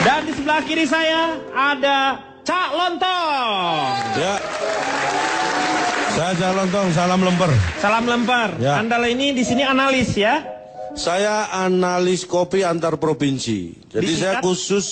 Dan di sebelah kiri saya ada Cak Lontong. Ya. Saya Cak Lontong, salam lemper. Salam lemper. Ya. Anda ini di sini analis ya? Saya analis kopi antar provinsi. Jadi Disingkat? saya khusus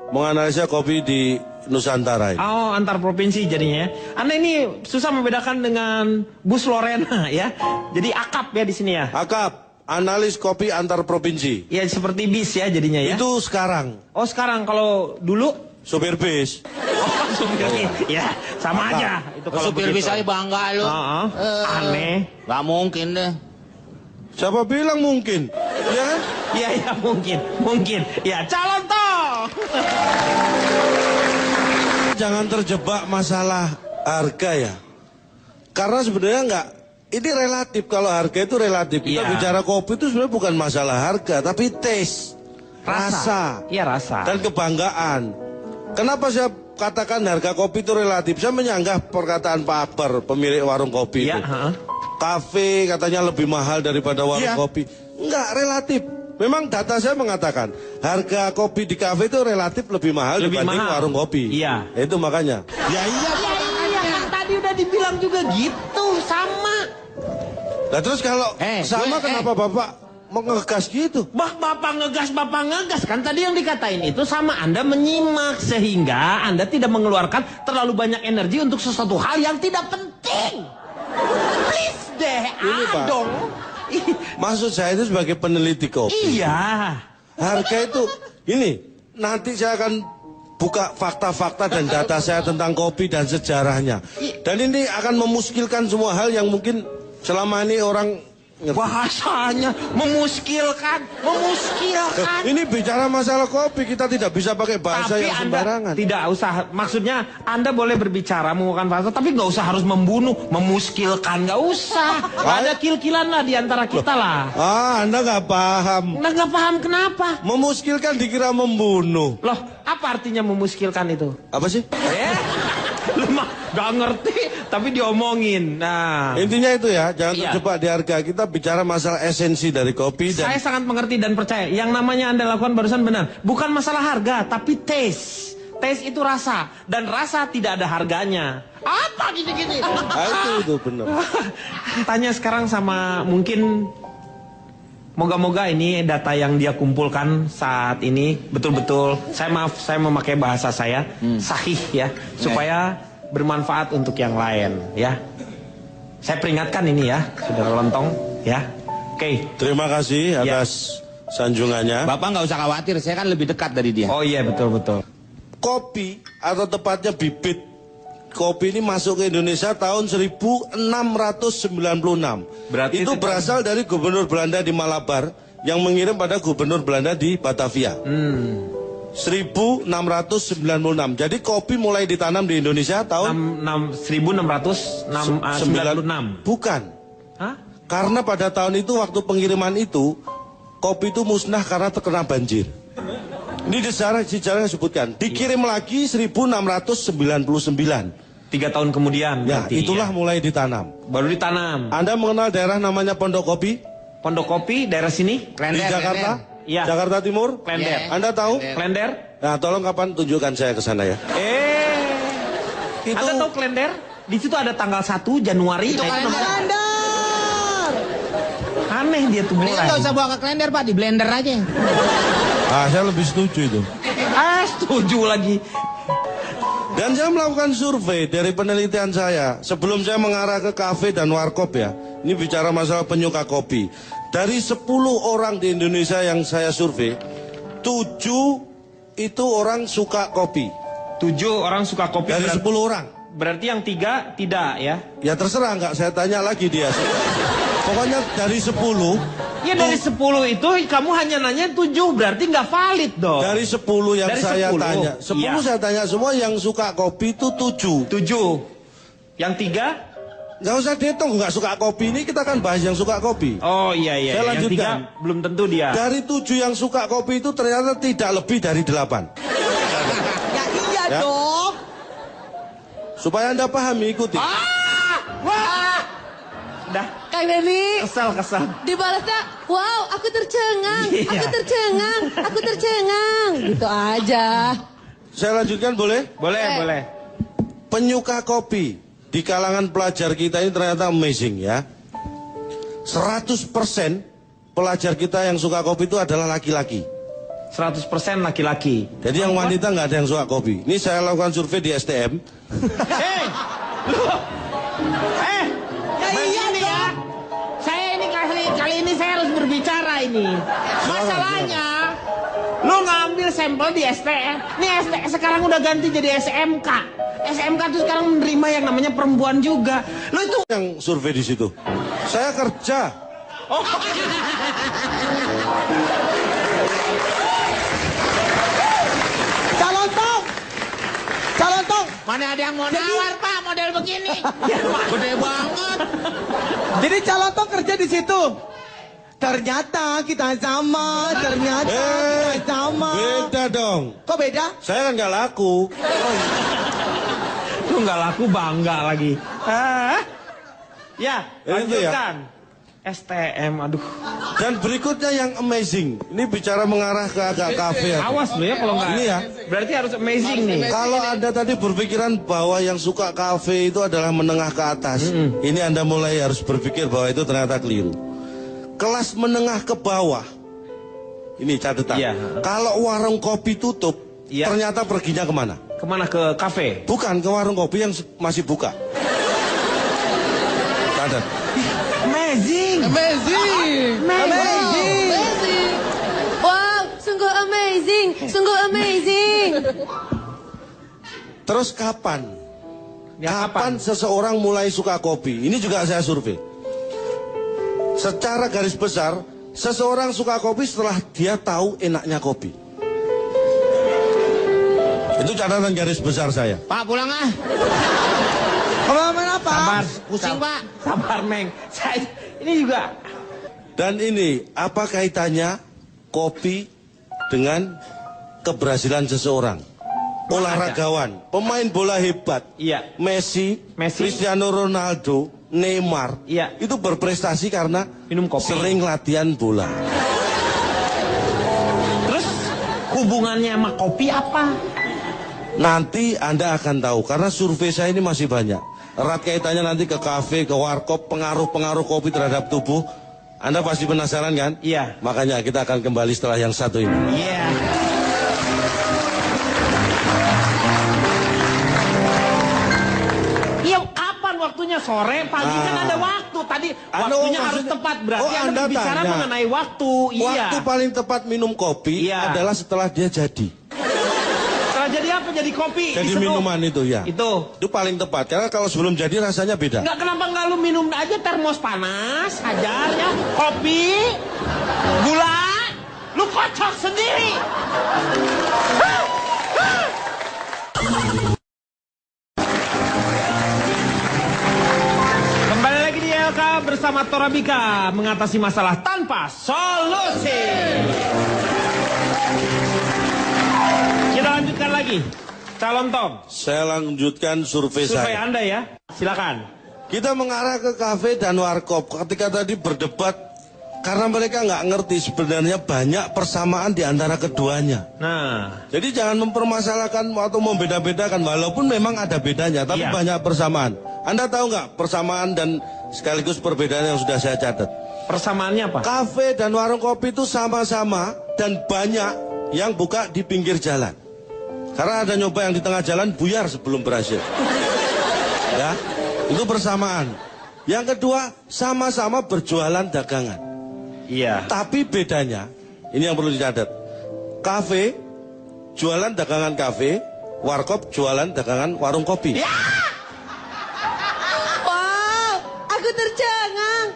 menganalisa kopi di Nusantara ini. Oh, antar provinsi jadinya ya. Anda ini susah membedakan dengan Bus Lorena ya. Jadi akap ya di sini ya. Akap, analis kopi antar provinsi. Ya seperti bis ya jadinya ya. Itu sekarang. Oh, sekarang kalau dulu Sopir bis. oh, supir bis. Ya, sama Akap. aja itu kalau Supir begitu. bis aja bangga lu. Aneh. Gak mungkin deh. Siapa bilang mungkin? Ya kan? Iya, ya mungkin. Mungkin. Ya, calon toh. Jangan terjebak masalah harga ya. Karena sebenarnya enggak, ini relatif. Kalau harga itu relatif. Kita Iya. bicara kopi itu sebenarnya bukan masalah harga, tapi taste, rasa, Iya, rasa. dan kebanggaan. Kenapa saya katakan harga kopi itu relatif? Saya menyanggah perkataan Pak Akbar, pemilik warung kopi Iya, itu. heeh. Kafe katanya lebih mahal daripada warung Iya. kopi. Enggak, relatif. Memang data saya mengatakan harga kopi di kafe itu relatif lebih mahal Lebih dibanding mahal. warung kopi. Iya. Itu makanya. Ya iya, kan tadi udah dibilang juga gitu, sama. Nah terus kalau sama kenapa Bapak mau ngegas gitu? Bapak ngegas kan tadi yang dikatain itu sama Anda menyimak sehingga Anda tidak mengeluarkan terlalu banyak energi untuk sesuatu hal yang tidak penting. Please deh, Ini, Pak. dong. Maksud saya itu sebagai peneliti kopi. Iya. Harga itu, ini nanti saya akan buka fakta-fakta dan data saya tentang kopi dan sejarahnya. Dan ini akan memuskilkan semua hal yang mungkin selama ini orang ngerti. Bahasanya memuskilkan. Ini bicara masalah kopi, kita tidak bisa pakai bahasa Tapi yang Anda sembarangan. tidak usah, maksudnya Anda boleh berbicara menggunakan bahasa, tapi nggak usah harus membunuh, memuskilkan, nggak usah. Ada kil-kilan lah di antara kita lah. Anda nggak paham. Nggak paham kenapa? Memuskilkan dikira membunuh. Loh, apa artinya memuskilkan itu? Apa sih? Lu mah nggak ngerti, tapi diomongin. Nah, Intinya itu ya, jangan Iya. terjebak di harga. Kita bicara masalah esensi dari kopi dan saya sangat mengerti dan percaya. Yang namanya Anda lakukan barusan benar. Bukan masalah harga, tapi taste. Taste itu rasa, dan rasa tidak ada harganya. Apa gini-gini? itu benar. Tanya sekarang sama mungkin moga-moga ini data yang dia kumpulkan saat ini betul-betul saya memakai bahasa saya sahih ya supaya bermanfaat untuk yang lain ya. Saya peringatkan ini ya, Saudara Lontong ya. Oke. Terima kasih atas sanjungannya. Bapak nggak usah khawatir, saya kan lebih dekat dari dia. Oh iya betul-betul. Kopi atau tepatnya bibit kopi ini masuk ke Indonesia tahun 1696. Berarti itu itu berasal dari gubernur Belanda di Malabar yang mengirim pada gubernur Belanda di Batavia. 1696. Jadi kopi mulai ditanam di Indonesia tahun 1696. Bukan. Hah? Karena pada tahun itu waktu pengiriman itu kopi itu musnah karena terkena banjir. Ini sejarah sebutkan. Dikirim lagi 1699. 3 tahun kemudian. Ya, berarti, itulah ya. mulai ditanam. Baru ditanam. Anda mengenal daerah namanya Pondok Kopi Pondok Kopi daerah sini. di Jakarta? Iya. Jakarta Timur? Klender. Anda tahu? Klender. Nah, tolong kapan tunjukkan saya ke sana ya. Itu Anda tahu Klender? Di situ ada tanggal 1 Januari. Itu Nah, itu kalender. aneh dia tuh Mendingan mulai. nggak usah bawa ke kalender Pak, di blender aja. saya lebih setuju itu. Setuju lagi. Dan saya melakukan survei dari penelitian saya. Sebelum saya mengarah ke kafe dan warkop ya. Ini bicara masalah penyuka kopi. Dari 10 orang di Indonesia yang saya survei, 7 itu orang suka kopi. 7 orang suka kopi. Dari 10 orang. Berarti yang 3 tidak ya? Ya terserah, nggak saya tanya lagi dia. Pokoknya dari 10. Ya dari 10 itu kamu hanya nanya 7, berarti nggak valid dong. Dari 10 yang Dari saya 10. tanya. 10 Iya. saya tanya semua yang suka kopi itu 7. 7. Yang 3? Nggak usah dihitung, nggak suka kopi ini kita kan bahas yang suka kopi. Oh iya. Saya Yang lanjutkan. 3 belum tentu dia. Dari 7 yang suka kopi itu ternyata tidak lebih dari 8. Ya iya Ya. dong. Supaya Anda pahami, ikuti. Wah! Dah. Kang Denny. Kesel. Dibalasnya, wow, aku tercengang, Iya. aku tercengang. Gitu aja. Saya lanjutkan boleh? Boleh. Penyuka kopi di kalangan pelajar kita ini ternyata amazing ya. 100% pelajar kita yang suka kopi itu adalah laki-laki. 100% laki-laki. Jadi yang wanita nggak ada yang suka kopi. Ini saya lakukan survei di STM. Begini ya. Saya ini kali ini saya harus berbicara ini. Masalahnya, lu ngambil sampel di STM. Nih STM sekarang udah ganti jadi SMK. SMK tuh sekarang menerima yang namanya perempuan juga. Lu itu Yang survei di situ. Saya kerja. Calon tong. Mana ada yang mau nawar, Pak, model begini. Gede banget. Jadi Calontong kerja di situ. Ternyata kita sama, kita sama. Beda dong. Kok beda? Saya kan nggak laku. lu nggak laku bangga lagi. Ya, Itu ya. lanjutkan. STM, aduh. Dan berikutnya yang amazing. Ini bicara mengarah ke agak kafe. Awas lu ya kalau nggak. Ini ya. Berarti harus amazing nih. Kalau Anda tadi berpikiran bahwa yang suka kafe itu adalah menengah ke atas, ini Anda mulai harus berpikir bahwa itu ternyata keliru. Kelas menengah ke bawah, ini catatan. Iya. Kalau warung kopi tutup, Iya. ternyata perginya kemana? Kemana, ke kafe? Bukan ke warung kopi yang masih buka. Catat. Amazing. Wow, sungguh amazing. Terus kapan? Ya, Kapan seseorang mulai suka kopi? Ini juga saya survei. Secara garis besar, seseorang suka kopi setelah dia tahu enaknya kopi. Itu catatan garis besar saya. Pak, pulang ah. Pengalaman apa? Sabar. Pusing, Pak. Sabar, Meng. Ini juga. Dan ini, apa kaitannya kopi dengan keberhasilan seseorang? Olahragawan, pemain bola hebat, Iya. Messi, Messi. Cristiano Ronaldo, Neymar, Iya. itu berprestasi karena Minum kopi. sering latihan bola. Terus hubungannya sama kopi apa? Nanti Anda akan tahu, karena survei saya ini masih banyak. Erat kaitannya nanti ke kafe, ke warkop, pengaruh-pengaruh kopi terhadap tubuh. Anda pasti penasaran kan? Iya. Makanya kita akan kembali setelah yang satu ini. Iya. Iya, kapan waktunya? Sore, pagi kan ada waktu. Tadi waktunya harus maksudnya- tepat. Berarti Anda Anda bicara tanya. mengenai waktu. Waktu Iya. paling tepat minum kopi Iya. adalah setelah dia jadi. Setelah jadi apa? Jadi kopi. Jadi diseduh. minuman itu ya. Itu. Itu paling tepat. Karena kalau sebelum jadi rasanya beda. Enggak, kenapa nggak lu minum aja termos panas, hajar ya, kopi, gula, lu kocok sendiri. Kembali lagi di LK bersama Torabika mengatasi masalah tanpa solusi. Kita lanjutkan lagi. Calon Tom, Saya lanjutkan survei survei saya. Anda ya. Silakan. Kita mengarah ke kafe dan warkop. Ketika tadi berdebat, karena mereka nggak ngerti sebenarnya banyak persamaan di antara keduanya. Nah, Jadi jangan mempermasalahkan atau membeda-bedakan. Walaupun memang ada bedanya, tapi Iya. banyak persamaan. Anda tahu nggak persamaan dan sekaligus perbedaan yang sudah saya catat? persamaannya apa? Kafe dan warung kopi itu sama-sama dan banyak yang buka di pinggir jalan. Karena ada nyoba yang di tengah jalan buyar sebelum berhasil. Ya, itu persamaan. Yang kedua, sama-sama berjualan dagangan. Iya. Tapi bedanya, ini yang perlu dicatat. Kafe, jualan dagangan kafe, warkop jualan dagangan warung kopi. Wow, aku tercengang.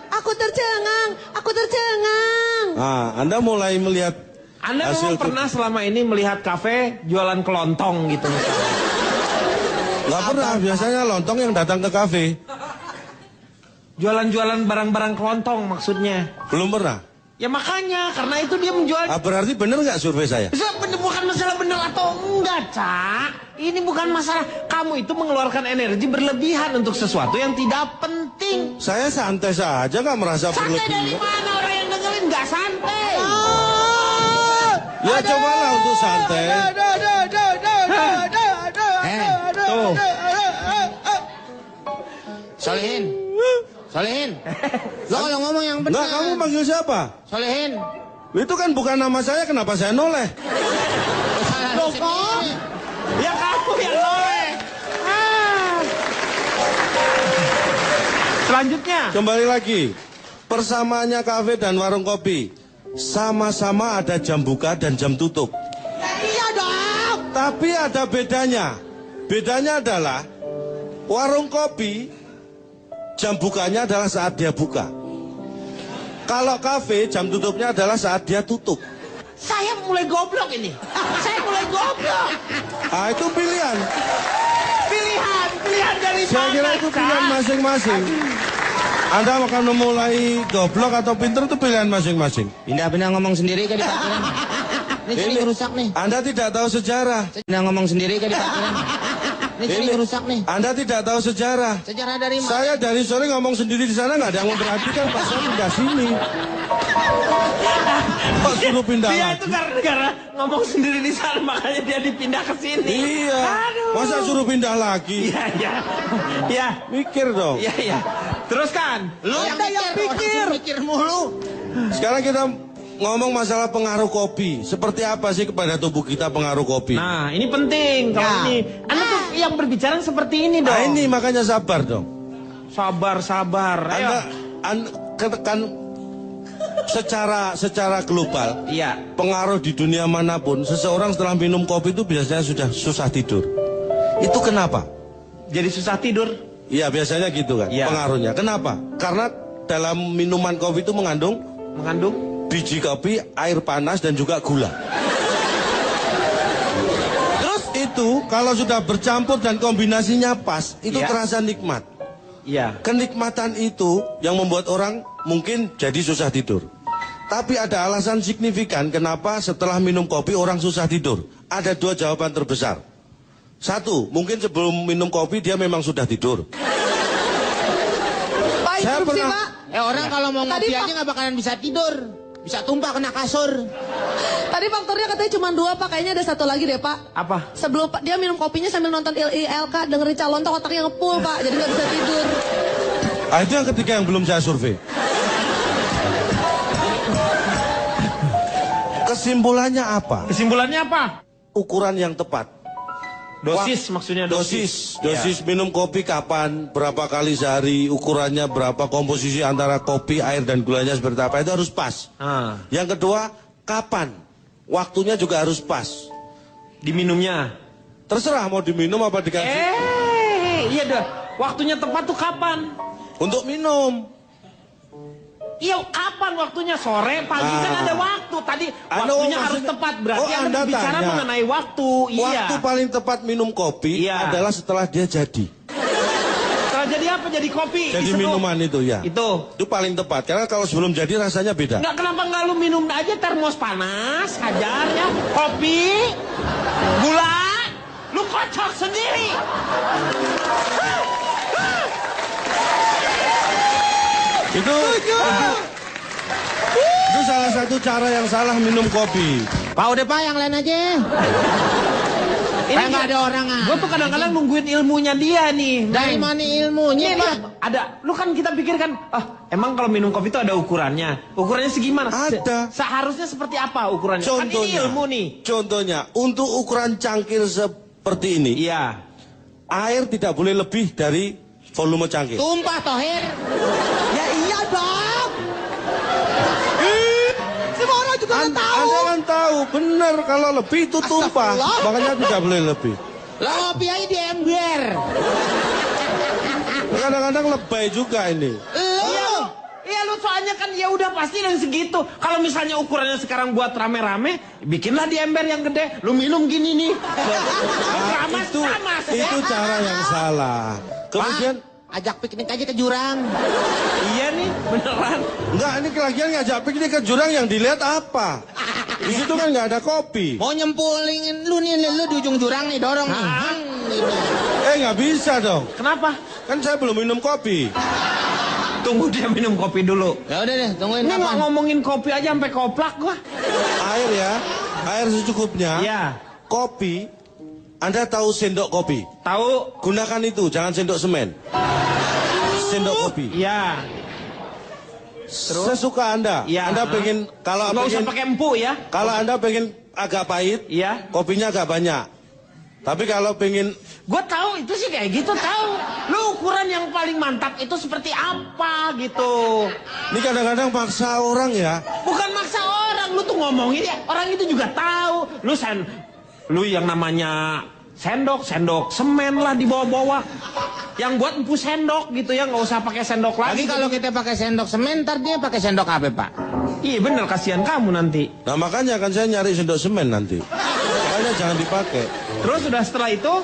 Nah, Anda mulai melihat Anda hasil memang pernah selama ini melihat kafe jualan kelontong gitu misalnya? Nggak pernah, biasanya lontong yang datang ke kafe. Jualan-jualan barang-barang kelontong maksudnya. Belum pernah. Ya makanya, karena itu dia menjual. Berarti benar nggak survei saya? Bukan masalah benar atau enggak, Cak. Ini bukan masalah. Kamu itu mengeluarkan energi berlebihan untuk sesuatu yang tidak penting. Saya santai saja, nggak merasa Santai dari berlebihan. mana orang yang dengerin nggak santai? Ya cobalah untuk santai. Tuh. Solehin. Lo kalau ngomong yang benar. Enggak, kamu manggil siapa? Solehin. Itu kan bukan nama saya, kenapa saya noleh? Salah Loh, lu sendiri. Ya kamu yang noleh. Selanjutnya. Kembali lagi, persamaannya kafe dan warung kopi. Sama-sama ada jam buka dan jam tutup. Iya dong. Tapi ada bedanya. Bedanya adalah warung kopi jam bukanya adalah saat dia buka. Kalau kafe jam tutupnya adalah saat dia tutup. Saya mulai goblok ini. Saya mulai goblok. Ah, itu pilihan. Pilihan dari Saya mana, kira itu pilihan Cak? masing-masing. Anda akan memulai goblok atau pinter itu pilihan masing-masing. Pindah-pindah ngomong sendiri kan dipakirin. Ini jadi ngerusak nih. Anda tidak tahu sejarah. Pindah ngomong sendiri kan dipakirin. Ini jadi ngerusak nih. Anda tidak tahu sejarah. Sejarah dari mana? Saya dari sore ngomong sendiri di sana, nggak ada yang memperhatikan, pas saya pindah sini. Kok suruh pindah Dia lagi? itu gara-gara ngomong sendiri di sana makanya dia dipindah ke sini. Iya. Aduh. Masa suruh pindah lagi? Iya. Mikir dong. Iya. Teruskan. Lu yang Anda yang pikir. Orang mikir mulu. Sekarang kita ngomong masalah pengaruh kopi. Seperti apa sih kepada tubuh kita pengaruh kopi? Nah, ini penting kalau Ya. ini. Anda tuh yang berbicara seperti ini dong. Nah, ini makanya sabar dong. Sabar. Ayo. Anda kan secara global, Iya. pengaruh di dunia manapun, seseorang setelah minum kopi itu biasanya sudah susah tidur. Itu kenapa? Jadi susah tidur. Iya, biasanya gitu kan Iya. pengaruhnya. Kenapa? Karena dalam minuman kopi itu mengandung biji kopi, air panas dan juga gula. Terus itu kalau sudah bercampur dan kombinasinya pas, itu Iya. terasa nikmat. Iya. Kenikmatan itu yang membuat orang mungkin jadi susah tidur. Tapi ada alasan signifikan kenapa setelah minum kopi orang susah tidur. Ada dua jawaban terbesar. Satu, mungkin sebelum minum kopi dia memang sudah tidur. Pak, Saya instruksi, pernah- Pak. Orang kalau mau Tadi, ngopi Pak. aja nggak bakalan bisa tidur. Bisa tumpah kena kasur. Tadi faktornya katanya cuma 2, Pak. Kayaknya ada satu lagi deh, Pak. Apa? Sebelum dia minum kopinya sambil nonton ILK, dengerin calon tok otaknya ngepul, Pak. Jadi nggak bisa tidur. Ah, itu yang ketiga yang belum saya survei. Kesimpulannya apa? Kesimpulannya apa? Ukuran yang tepat. Dosis maksudnya dosis. Dosis minum kopi kapan, berapa kali sehari, ukurannya berapa, komposisi antara kopi, air dan gulanya seperti apa, itu harus pas. Ah, Yang kedua, kapan? Waktunya juga harus pas. diminumnya. Terserah mau diminum apa dikasih. Iya dah. Waktunya tepat tuh kapan? Untuk minum. Iya, kapan waktunya? Sore, pagi Ah. kan ada waktu. Tadi Anda waktunya harus maksudnya- tepat. Berarti Oh, Anda Anda bicara tanya. mengenai waktu. Iya. Waktu paling tepat minum kopi Iya. adalah setelah dia jadi. Setelah jadi apa? Jadi kopi. Jadi diseduh. minuman itu ya. Itu. paling tepat. Karena kalau sebelum jadi rasanya beda. Nggak, kenapa nggak lu minum aja termos panas, hajar ya, kopi, gula, lu kocok sendiri. Itu salah satu cara yang salah minum kopi. Pak udah Pak yang lain aja. Kayak nggak ada orang ah. Gue tuh kadang-kadang nungguin ilmunya dia nih. Dari mana ilmunya Iya, Pak? ada. Lu kan kita pikirkan, emang kalau minum kopi itu ada ukurannya. Ukurannya segimana? Ada. Seharusnya seperti apa ukurannya? Kan ini Contohnya, ilmu nih. contohnya untuk ukuran cangkir seperti ini, Iya. air tidak boleh lebih dari volume cangkir. Tumpah Tohir. Ya iya dong. Semua orang juga udah tahu. Anda kan tahu, benar kalau lebih itu tumpah, Astagfirullah. makanya tidak boleh lebih. Lah ngopi aja di ember. Kadang-kadang lebay juga ini. Iya lu soalnya kan ya udah pasti yang segitu. Kalau misalnya ukurannya sekarang buat rame-rame, bikinlah di ember yang gede. Lu minum gini nih. Keramas, itu keramas, ya. itu cara yang salah. Kemudian Pak, ajak piknik aja ke jurang. Iya nih, beneran. enggak, ini kelagian ngajak piknik ke jurang yang dilihat apa? Di situ kan nggak ada kopi. Mau nyempulin lu nih lu di ujung ujung jurang nih, dorong nih. Gitu. Nggak bisa dong. Kenapa? Kan saya belum minum kopi. Tunggu dia minum kopi dulu. Ya udah deh, tungguin Ini nggak kapan. ngomongin kopi aja sampai koplak gua. Air ya, air secukupnya. Iya. Kopi, Anda tahu sendok kopi? Tahu? Gunakan itu, jangan sendok semen. Sendok kopi. Iya. Sesuka Anda. Iya. Anda pengen kalau Nggak usah pengen pakai empu ya. kalau Anda pengen agak pahit, Iya. kopinya agak banyak. Tapi kalau pengen Gue tahu itu sih kayak gitu tahu. Lu ukuran yang paling mantap itu seperti apa gitu. ini kadang-kadang paksa orang ya. Bukan maksa orang, lu tuh ngomongin ya. Orang itu juga tahu. Lu yang namanya sendok semen lah dibawa-bawa. Yang buat empu sendok gitu ya, nggak usah pakai sendok Lagi lagi. kalau kita pakai sendok semen, ntar dia pakai sendok apa, Pak? Iya bener, kasihan kamu nanti. Nah makanya kan saya nyari sendok semen nanti. Makanya jangan dipakai. Terus sudah setelah itu,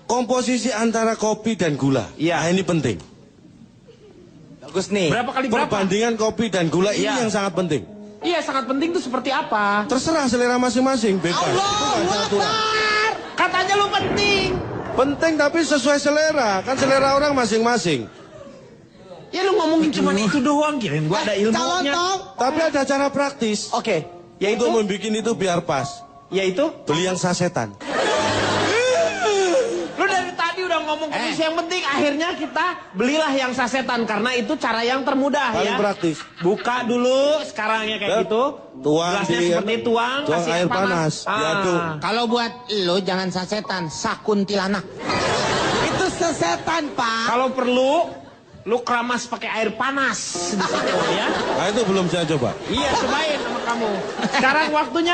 Komposisi antara kopi dan gula. Iya. Nah, ini penting. Bagus nih. berapa kali berapa? Perbandingan kopi dan gula ini Iya. yang sangat penting. Iya sangat penting tuh seperti apa? Terserah selera masing-masing, bebas. Itu nggak ada aturan. Katanya lu penting. Penting tapi sesuai selera. Kan selera orang masing-masing. Ya lu ngomongin cuma itu doang, kirain gua ada Calon ilmunya. dong. Tapi ada cara praktis. Oke, yaitu Untuk membuat itu biar pas. yaitu Beli yang sasetan. lu dari tadi udah ngomong kondisi yang penting, akhirnya kita belilah yang sasetan karena itu cara yang termudah Paling ya. praktis. Buka dulu sekarang ya kayak Ya, gitu. tuang Gelasnya di- seperti tuang, tuang kasih air panas, diaduk. Kalau buat lo jangan sasetan, sakuntilanak. Itu sesetan, Pak. Kalau perlu lu keramas pakai air panas di situ ya. Nah itu belum saya coba. Iya, cobain sama kamu. Sekarang waktunya